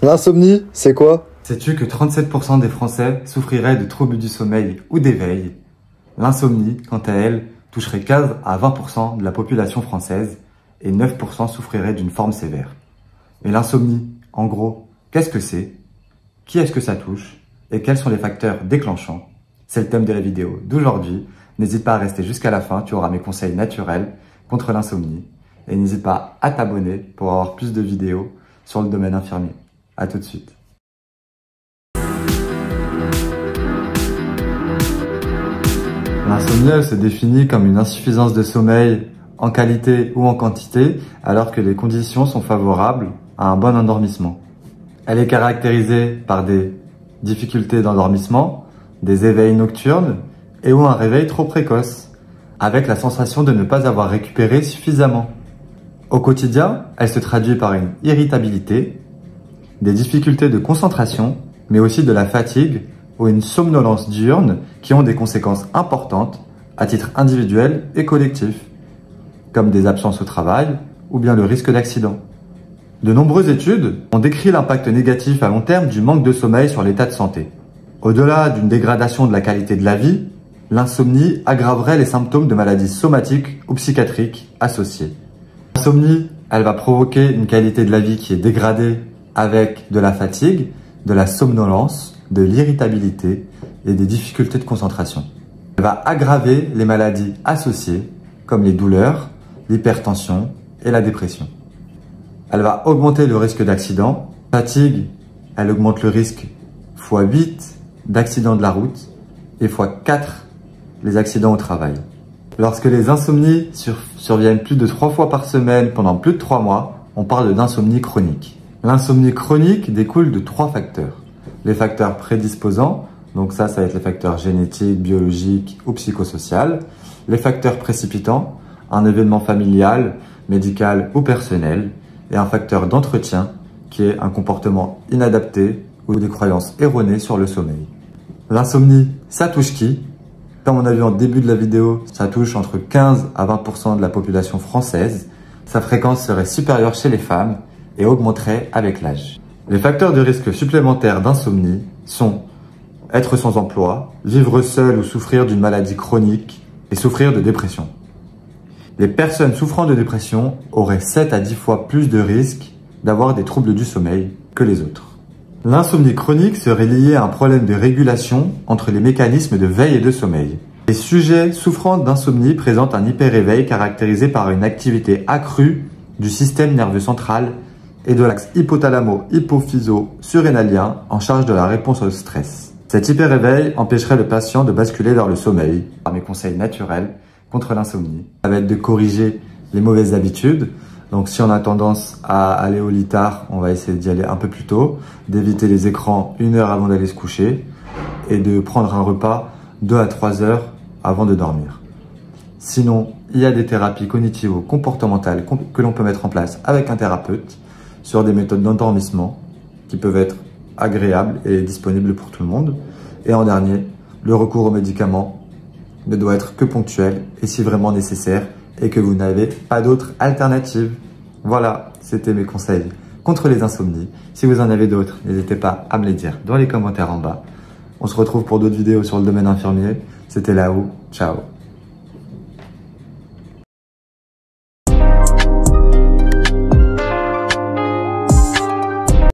L'insomnie, c'est quoi? Sais-tu que 37% des Français souffriraient de troubles du sommeil ou d'éveil? L'insomnie, quant à elle, toucherait 15 à 20% de la population française et 9% souffriraient d'une forme sévère. Mais l'insomnie, en gros, qu'est-ce que c'est? Qui est-ce que ça touche? Et quels sont les facteurs déclenchants? C'est le thème de la vidéo d'aujourd'hui. N'hésite pas à rester jusqu'à la fin, tu auras mes conseils naturels contre l'insomnie. Et n'hésite pas à t'abonner pour avoir plus de vidéos sur le domaine infirmier. À tout de suite. L'insomnie, elle se définit comme une insuffisance de sommeil en qualité ou en quantité, alors que les conditions sont favorables à un bon endormissement. Elle est caractérisée par des difficultés d'endormissement, des éveils nocturnes et ou un réveil trop précoce, avec la sensation de ne pas avoir récupéré suffisamment. Au quotidien, elle se traduit par une irritabilité, des difficultés de concentration, mais aussi de la fatigue ou une somnolence diurne qui ont des conséquences importantes à titre individuel et collectif, comme des absences au travail ou bien le risque d'accident. De nombreuses études ont décrit l'impact négatif à long terme du manque de sommeil sur l'état de santé. Au-delà d'une dégradation de la qualité de la vie, l'insomnie aggraverait les symptômes de maladies somatiques ou psychiatriques associées. L'insomnie, elle va provoquer une qualité de la vie qui est dégradée avec de la fatigue, de la somnolence, de l'irritabilité et des difficultés de concentration. Elle va aggraver les maladies associées comme les douleurs, l'hypertension et la dépression. Elle va augmenter le risque d'accident. Fatigue, elle augmente le risque x8 d'accidents de la route et x4 les accidents au travail. Lorsque les insomnies surviennent plus de 3 fois par semaine pendant plus de 3 mois, on parle d'insomnie chronique. L'insomnie chronique découle de 3 facteurs. Les facteurs prédisposants, donc ça va être les facteurs génétiques, biologiques ou psychosociaux. Les facteurs précipitants, un événement familial, médical ou personnel. Et un facteur d'entretien qui est un comportement inadapté ou des croyances erronées sur le sommeil. L'insomnie, ça touche qui? Comme on a vu en début de la vidéo, ça touche entre 15 à 20% de la population française. Sa fréquence serait supérieure chez les femmes et augmenterait avec l'âge. Les facteurs de risque supplémentaires d'insomnie sont être sans emploi, vivre seul ou souffrir d'une maladie chronique et souffrir de dépression. Les personnes souffrant de dépression auraient 7 à 10 fois plus de risques d'avoir des troubles du sommeil que les autres. L'insomnie chronique serait liée à un problème de régulation entre les mécanismes de veille et de sommeil. Les sujets souffrant d'insomnie présentent un hyperéveil caractérisé par une activité accrue du système nerveux central et de l'axe hypophyso-surrénalien en charge de la réponse au stress. Cet hyperéveil empêcherait le patient de basculer vers le sommeil. Par mes conseils naturels contre l'insomnie, ça va être de corriger les mauvaises habitudes. Donc si on a tendance à aller au lit tard, on va essayer d'y aller un peu plus tôt, d'éviter les écrans 1 heure avant d'aller se coucher et de prendre un repas 2 à 3 heures avant de dormir. Sinon, il y a des thérapies cognitivo-comportementales que l'on peut mettre en place avec un thérapeute sur des méthodes d'endormissement qui peuvent être agréables et disponibles pour tout le monde. Et en dernier, le recours aux médicaments ne doit être que ponctuel et si vraiment nécessaire et que vous n'avez pas d'autre alternative. Voilà, c'était mes conseils contre les insomnies. Si vous en avez d'autres, n'hésitez pas à me les dire dans les commentaires en bas. On se retrouve pour d'autres vidéos sur le domaine infirmier. C'était Lao, ciao.